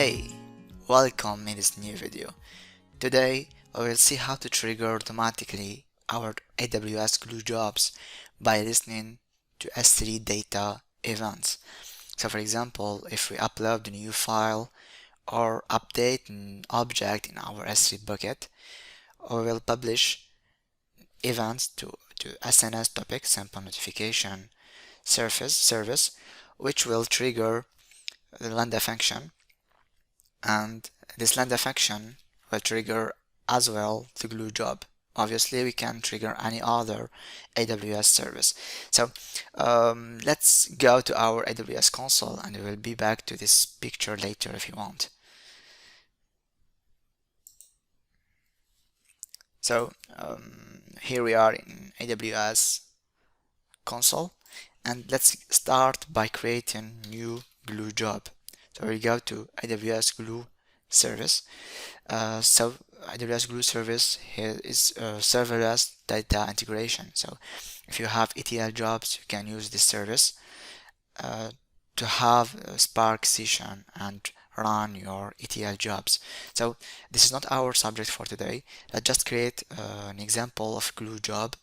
Hey, welcome in this new video. Today we will see how to trigger automatically our AWS Glue jobs by listening to S3 data events. So for example, if we upload a new file or update an object in our S3 bucket, we will publish events to SNS topic sample notification service, which will trigger the Lambda function, and this Lambda function will trigger as well the glue job. Obviously we can trigger any other AWS service. So let's go to our AWS console and we will be back to this picture later if you want. So here we are in AWS console, and let's start by creating new glue job. So we go to AWS Glue service. So AWS Glue service here is serverless data integration. So if you have ETL jobs, you can use this service to have a Spark session and run your ETL jobs. So this is not our subject for today. Let's just create an example of glue job.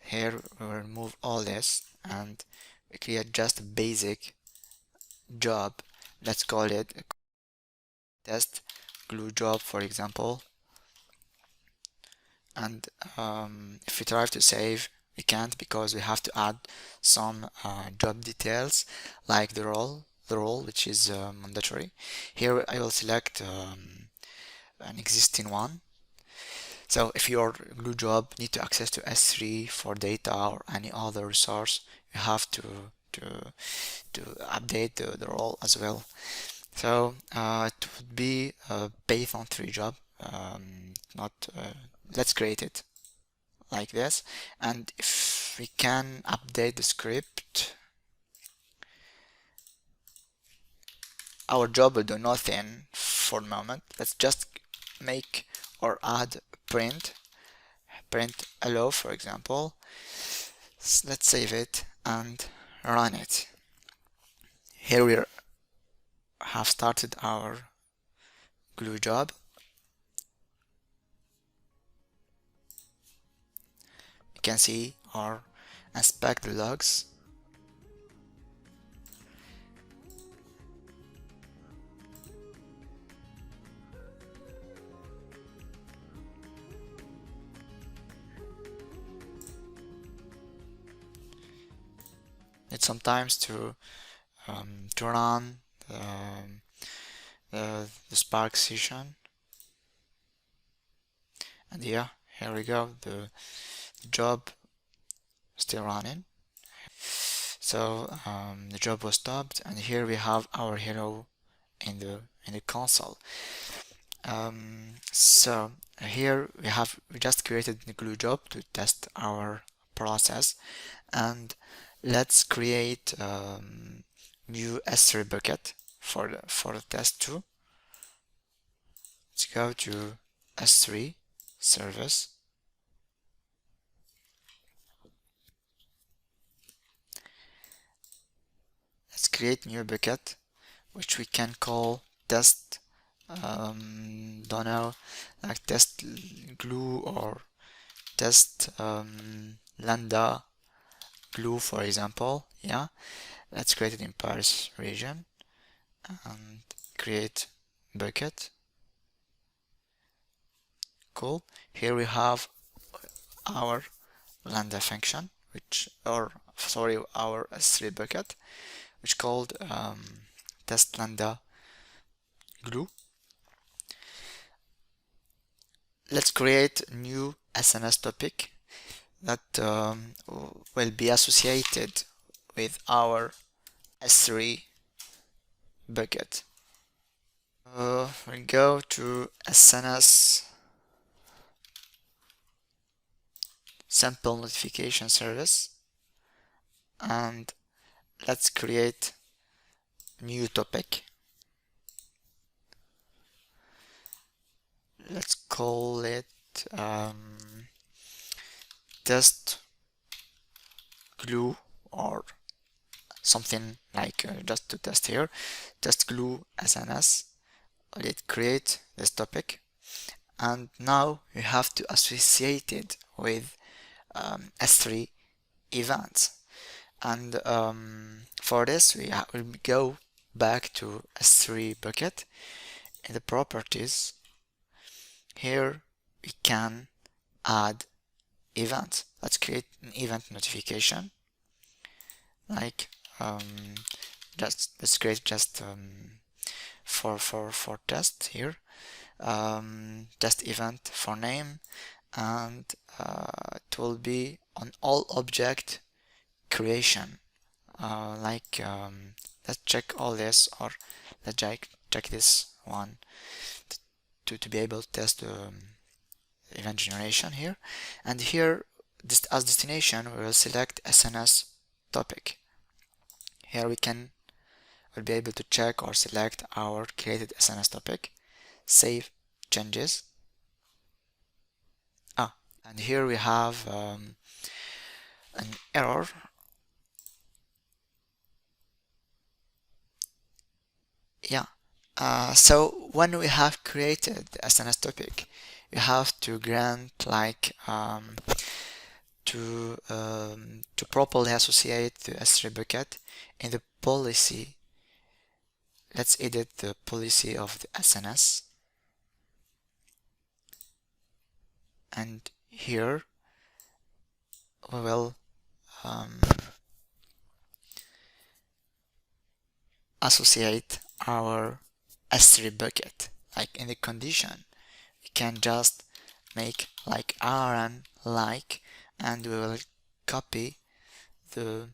Here we will remove all this and we create just a basic job. Let's call it a test glue job, for example. And if we try to save, we can't because we have to add some job details like the role which is mandatory. Here I will select an existing one. So if your glue job need to access to S3 for data or any other resource, you have to update the role as well. So it would be a Python 3 job. Let's create it like this, and if we can update the script, our job will do nothing for the moment. Let's just make or add print hello, for example. So let's save it and run it. Here we have started our glue job. You can see or inspect the logs. It's sometimes to run the Spark session, and yeah, here we go, the job still running. So the job was stopped, and here we have our hero in the console. So here we just created the glue job to test our process, and let's create new S3 bucket for the test too. Let's go to S3 service. Let's create new bucket which we can call test don't know, like test glue or test Lambda glue, for example. Yeah, let's create it in Paris region and create bucket. Cool. Here we have our Lambda function, our S3 bucket, which called test Lambda glue. Let's create a new SNS topic that will be associated with our S3 bucket. We go to SNS sample notification service, and let's create a new topic. Let's call it test glue or something like just to test here, just glue SNS, let create this topic, and now you have to associate it with S3 events. And for this will go back to S3 bucket. In the properties here we can add event. Let's create an event notification, like just let's create just for test here, test event for name, and it will be on all object creation. Let's check all this, or let's check this one to be able to test the event generation here. And here, this as destination, we will select SNS topic. Here we'll be able to check or select our created SNS topic, save changes. And here we have an error. Yeah. So when we have created the SNS topic, you have to grant like to properly associate the S3 bucket in the policy. Let's edit the policy of the SNS, and here we will associate our S3 bucket. Like in the condition, we can just make like rn like, and we will copy the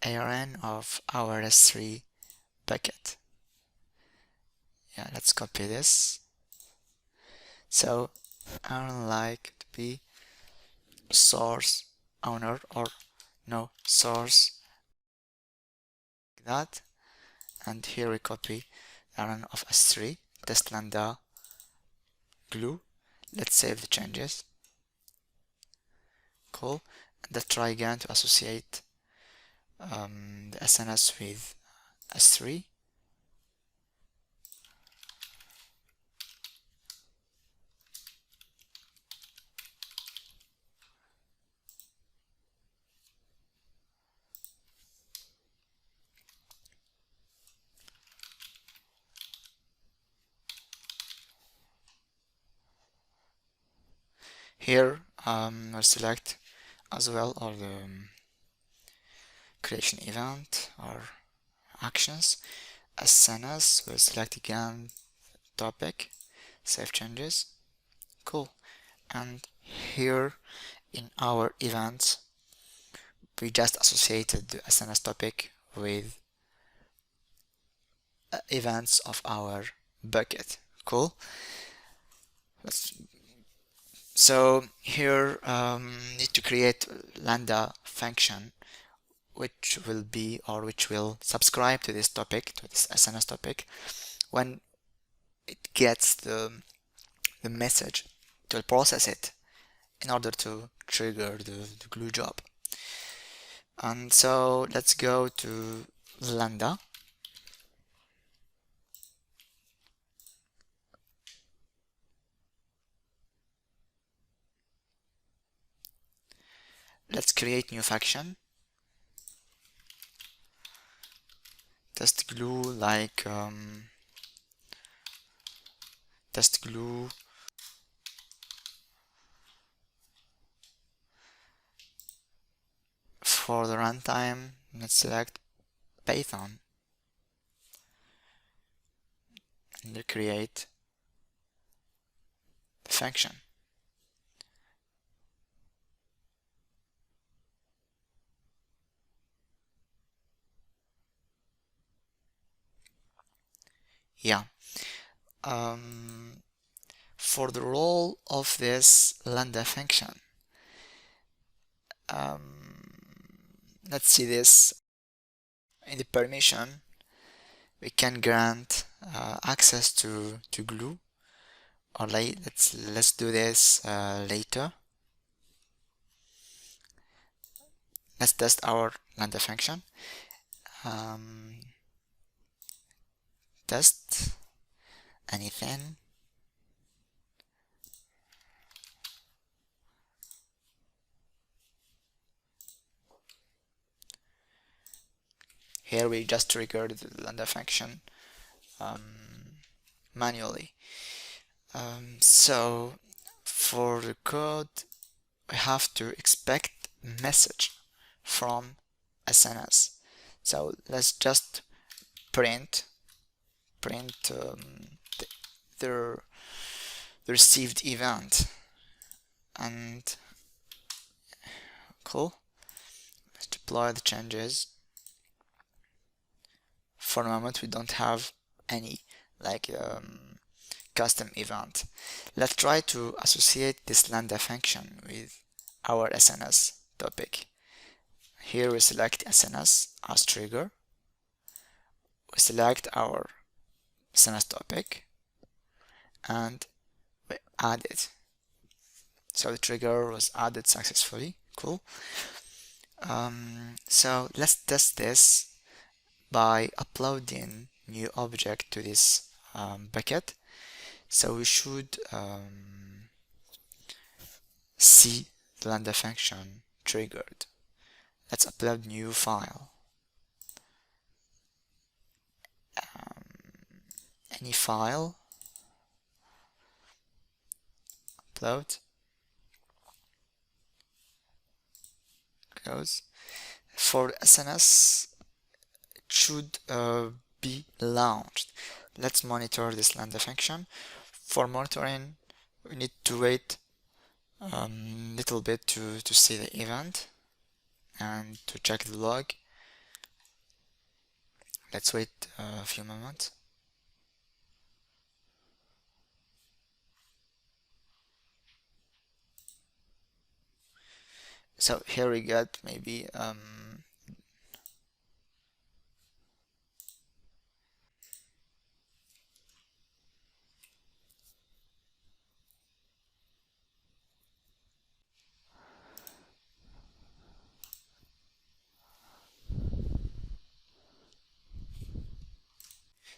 ARN of our S3 bucket. Yeah, let's copy this. So ARN like to be source owner, or no, source, like that. And here we copy ARN of S3, test Lambda glue. Let's save the changes. Cool. And let's try again to associate the SNS with S3. Here we'll select as well all the creation event or actions. SNS, we'll select again topic, save changes. Cool. And here in our events, we just associated the SNS topic with events of our bucket. Cool. So here need to create Lambda function which will subscribe to this topic, to this SNS topic. When it gets the message, it will process it in order to trigger the glue job. And so let's go to Lambda. Let's create new function. Test glue, like test glue for the runtime. Let's select Python and create the function. Yeah. For the role of this Lambda function, let's see this in the permission. We can grant access to glue, or let's do this later. let's test our Lambda function. Test anything. Here we just triggered the Lambda function manually. So for the code, we have to expect a message from SNS. So let's just print the received event, and cool. Let's deploy the changes. For the moment, we don't have any custom event. Let's try to associate this Lambda function with our SNS topic. Here we select SNS as trigger. We select our SNS topic and we add it. So the trigger was added successfully. Cool. So let's test this by uploading new object to this bucket. So we should see the Lambda function triggered. Let's upload new file. Any file. Upload. Close. For SNS, it should be launched. Let's monitor this Lambda function. For monitoring, we need to wait a little bit to see the event and to check the log. Let's wait a few moments. So here we got maybe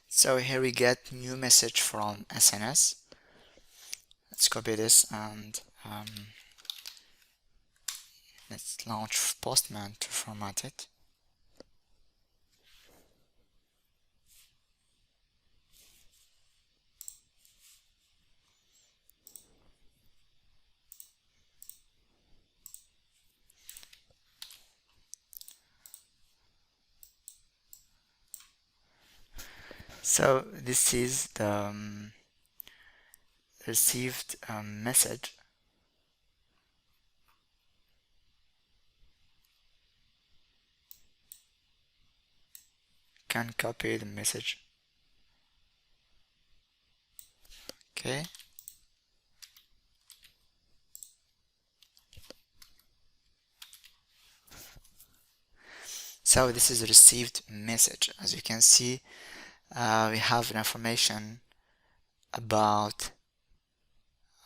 so here we get new message from SNS. Let's copy this and let's launch Postman to format it. So this is the received message. Can copy the message. Okay. So this is a received message. As you can see, we have information about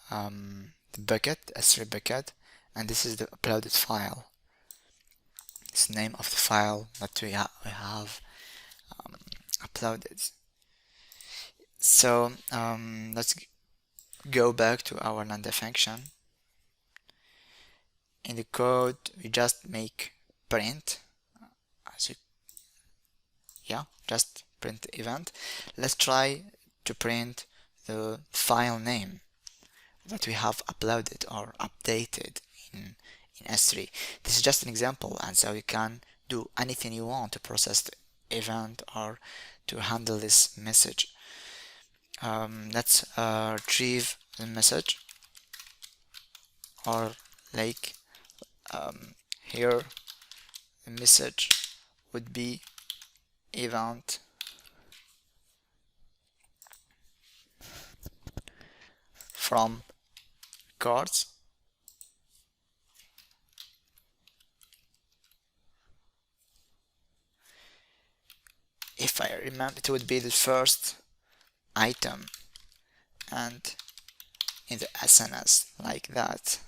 the bucket, S3 bucket, and this is the uploaded file. It's the name of the file that we have uploaded. So let's go back to our Lambda function. In the code, we just make print. Just print the event. Let's try to print the file name that we have uploaded or updated in S3. This is just an example, and so you can do anything you want to process the event or to handle this message. Let's retrieve the message, or like here the message would be event from cards. If I remember, it would be the first item and in the SNS like that.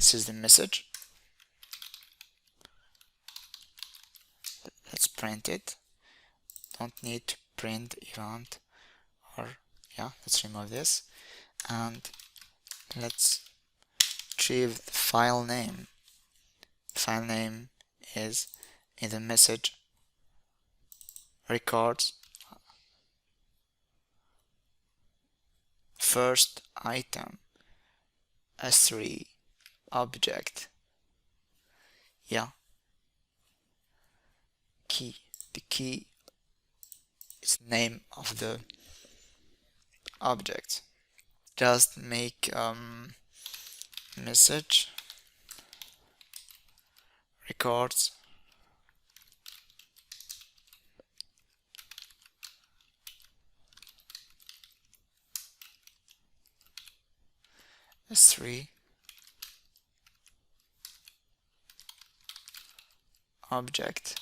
This is the message. Let's print it. Don't need to print event, or yeah, let's remove this, and let's retrieve the file name. The file name is in the message records first item S3 object. Yeah, key. The key is name of the object. Just make message records S3 object.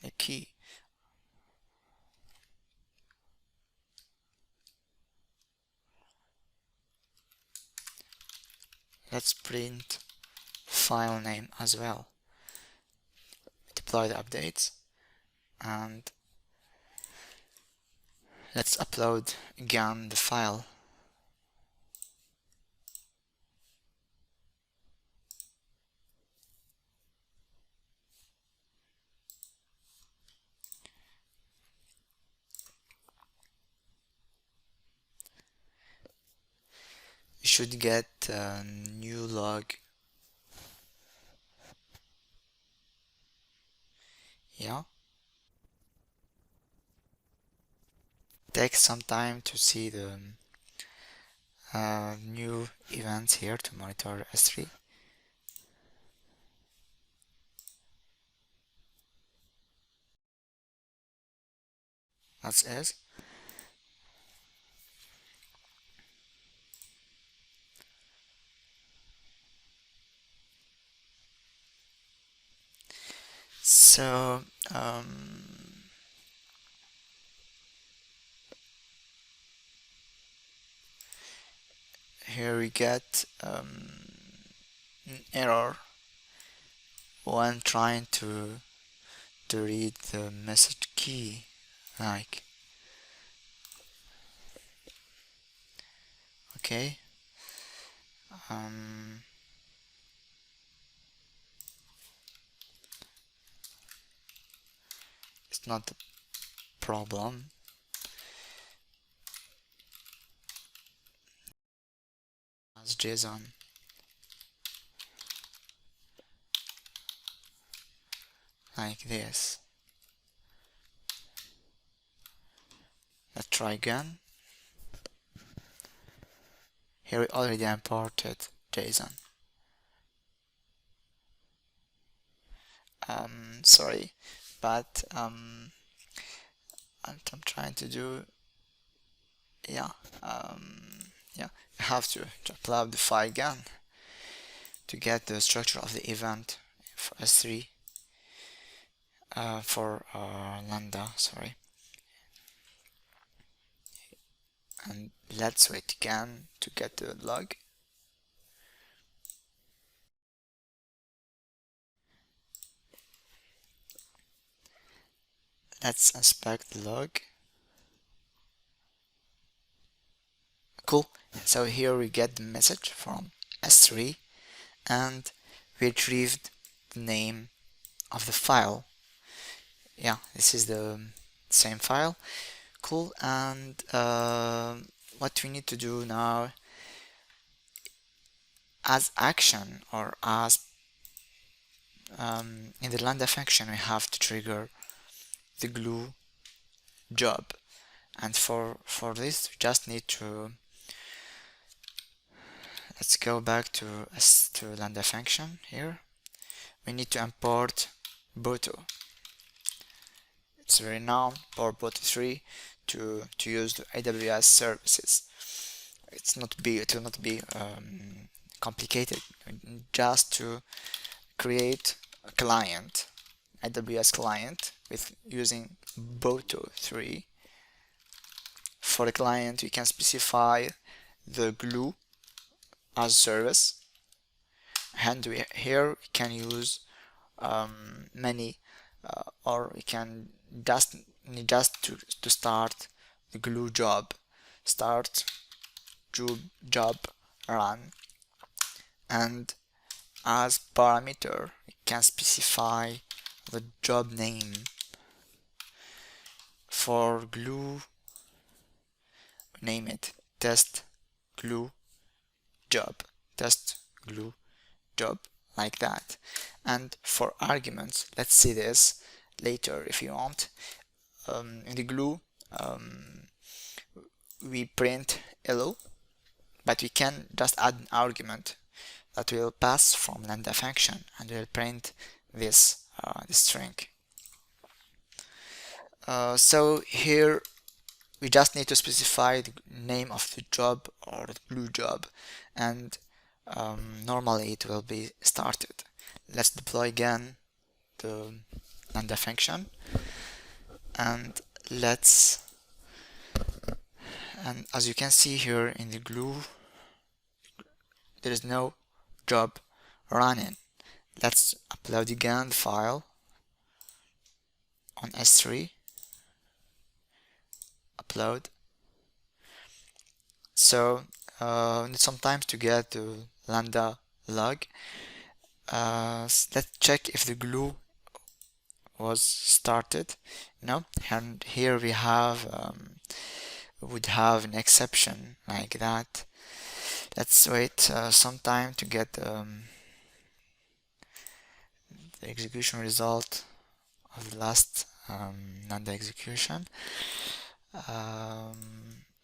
The key. Let's print file name as well. Deploy the updates, and let's upload again the file. You should get a new log. Yeah, takes some time to see the new events here to monitor S3. That's it. So here we get an error when trying to read the message key, like, okay, it's not a problem. As JSON, like this. Let's try again. Here we already imported JSON. Sorry, but I'm trying to do, yeah, yeah, you have to upload the file again to get the structure of the event for S3, for Lambda, sorry. And let's wait again to get the log. Let's inspect the log. Cool. So here we get the message from S3, and we retrieved the name of the file. Yeah, this is the same file. Cool. And what we need to do now, as action, or as in the Lambda function, we have to trigger the glue job, and for this we just need to, let's go back to Lambda function. Here we need to import Boto. It's very known for Boto 3 to use the AWS services. It will not be complicated, just to create a client, AWS client, with using Boto 3 for the client, we can specify the glue as service, and here we can use many, or we can just need to start the glue job, start job run, and as parameter we can specify the job name. For glue, name it test glue job, test glue job, like that. And for arguments, let's see this later if you want. In the glue, we print hello, but we can just add an argument that will pass from Lambda function and will print this string. So here we just need to specify the name of the job or the glue job, and normally it will be started. Let's deploy again the Lambda function, and as you can see here in the glue, there is no job running. Let's upload again the file on S3, upload. So we need some time to get the Lambda log. Let's check if the glue was started. No, and here we would have an exception like that. Let's wait some time to get the execution result of the last Lambda execution.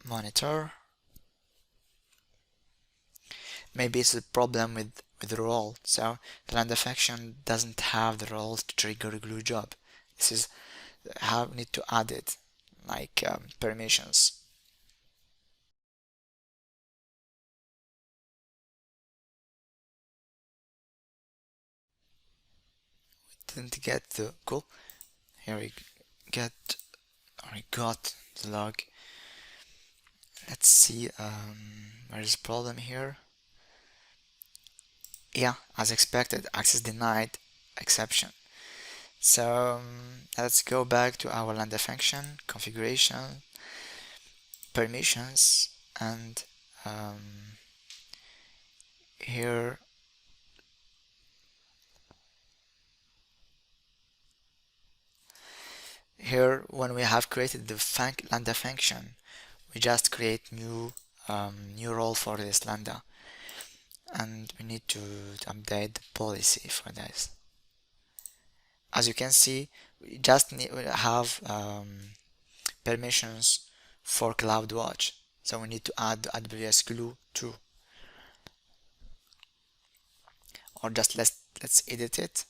Monitor. Maybe it's a problem with the role, so the Lambda function doesn't have the role to trigger a glue job. This is how we need to add it, like permissions. We didn't get the cool. Here we got the log. Let's see where is the problem here. Yeah, as expected, access denied exception. So let's go back to our Lambda function, configuration, permissions, and here when we have created the Lambda function, we just create new role for this Lambda, and we need to update the policy for this. As you can see, we just have permissions for CloudWatch, so we need to add AWS Glue too. Or just let's edit it.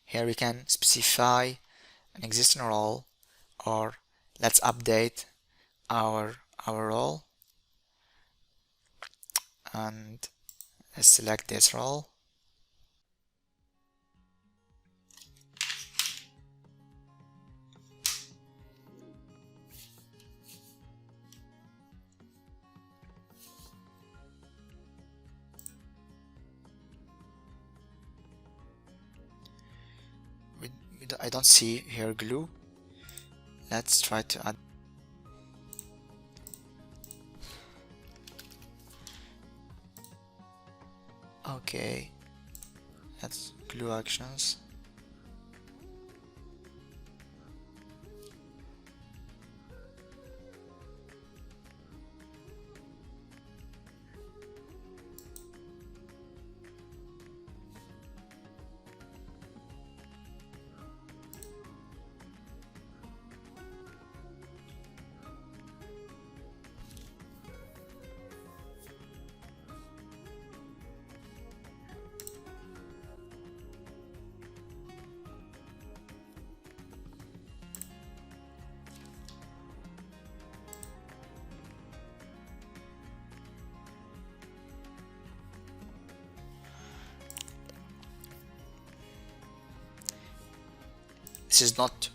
Here we can specify an existing role, or let's update our role, and let's select this role. I don't see here glue. Let's try to add. Okay, that's glue actions. This is not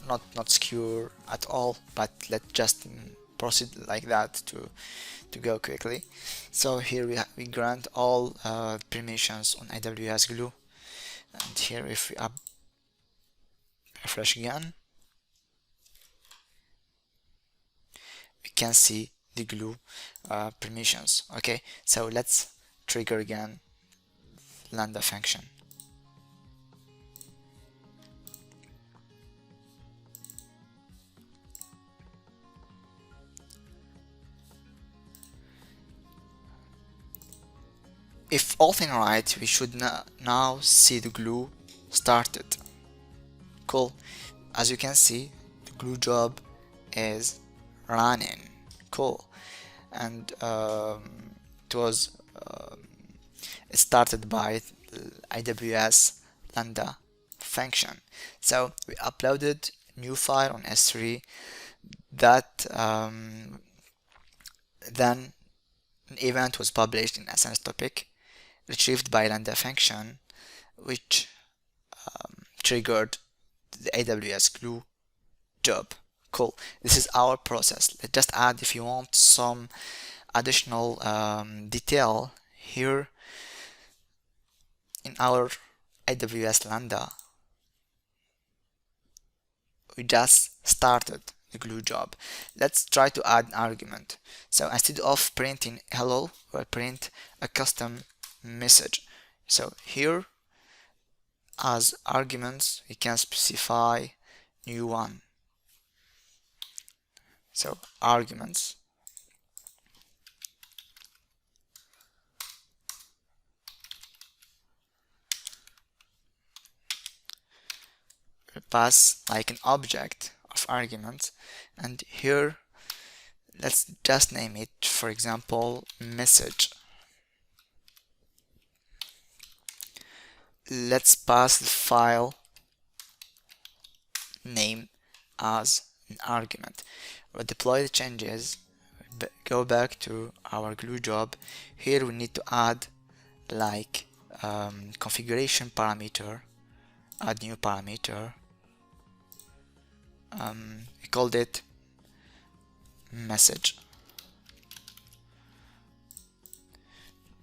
not secure at all, but let's just proceed like that to go quickly. So here we grant all permissions on AWS Glue, and here if we refresh again, we can see the Glue permissions. Okay, so let's trigger again Lambda function. If all thing right, we should now see the Glue started. Cool. As you can see, the Glue job is running. Cool. And it started by AWS Lambda function. So we uploaded new file on S3 that then an event was published in SNS topic retrieved by Lambda function, which triggered the AWS Glue job. Cool. This is our process. Let's just add, if you want some additional detail here in our AWS Lambda, we just started the Glue job. Let's try to add an argument. So instead of printing hello, we'll print a custom message. So here as arguments we can specify new one. So arguments, we pass like an object of arguments, and here let's just name it, for example, message. Let's pass the file name as an argument. We'll deploy the changes, go back to our Glue job. Here we need to add like configuration parameter, add new parameter. We called it message.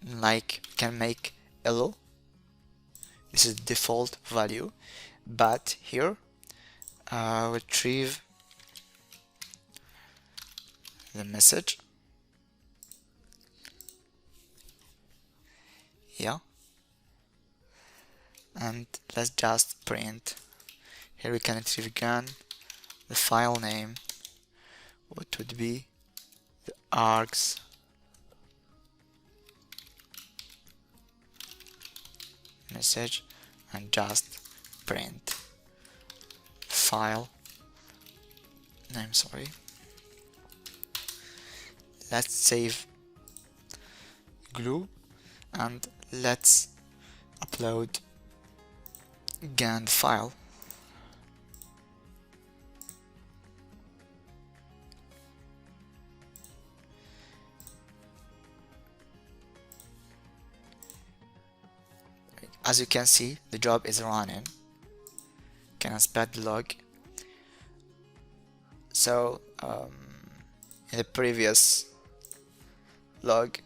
Like we can make hello. This is the default value, but here retrieve the message. Yeah, and let's just print. Here we can retrieve again the file name, what would be the args message, and just print file name. Sorry, let's save Glue and let's upload again the file. As you can see, the job is running. Can inspect the log. So in the previous log,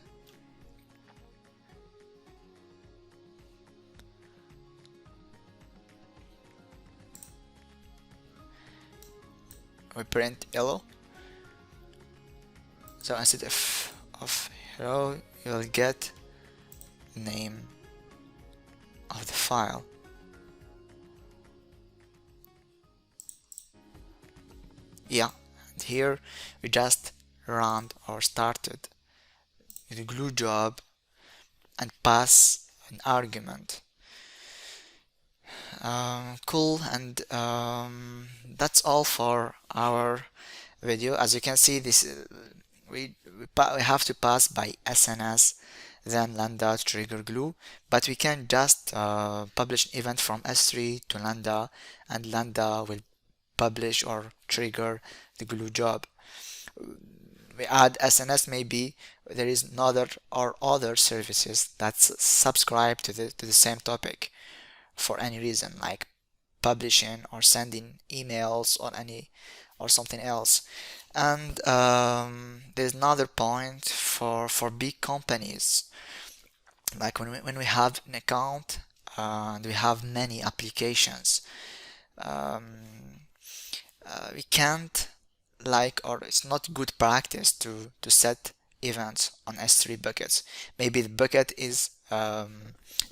we print hello. So instead of hello, you'll get name of the file. Yeah, and here we just ran or started the Glue job and pass an argument. Cool, and that's all for our video. As you can see, this we have to pass by SNS, then Lambda to trigger Glue, but we can just publish an event from S3 to Lambda, and Lambda will publish or trigger the Glue job. We add SNS, maybe there is another or other services that subscribe to the same topic for any reason, like publishing or sending emails on any or something else. And there's another point for big companies, like when we have an account and we have many applications, um, we can't, like, or it's not good practice to set events on S3 buckets. Maybe the bucket is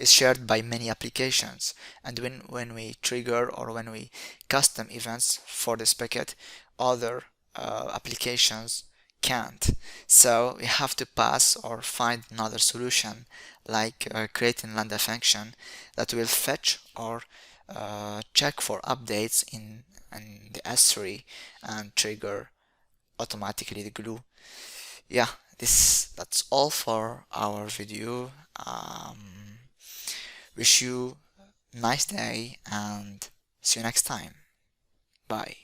shared by many applications, and when we trigger or when we custom events for this bucket, other applications can't. So we have to pass or find another solution, like creating Lambda function that will fetch or check for updates in the S3 and trigger automatically the glue. Yeah, that's all for our video. Wish you a nice day and see you next time. Bye.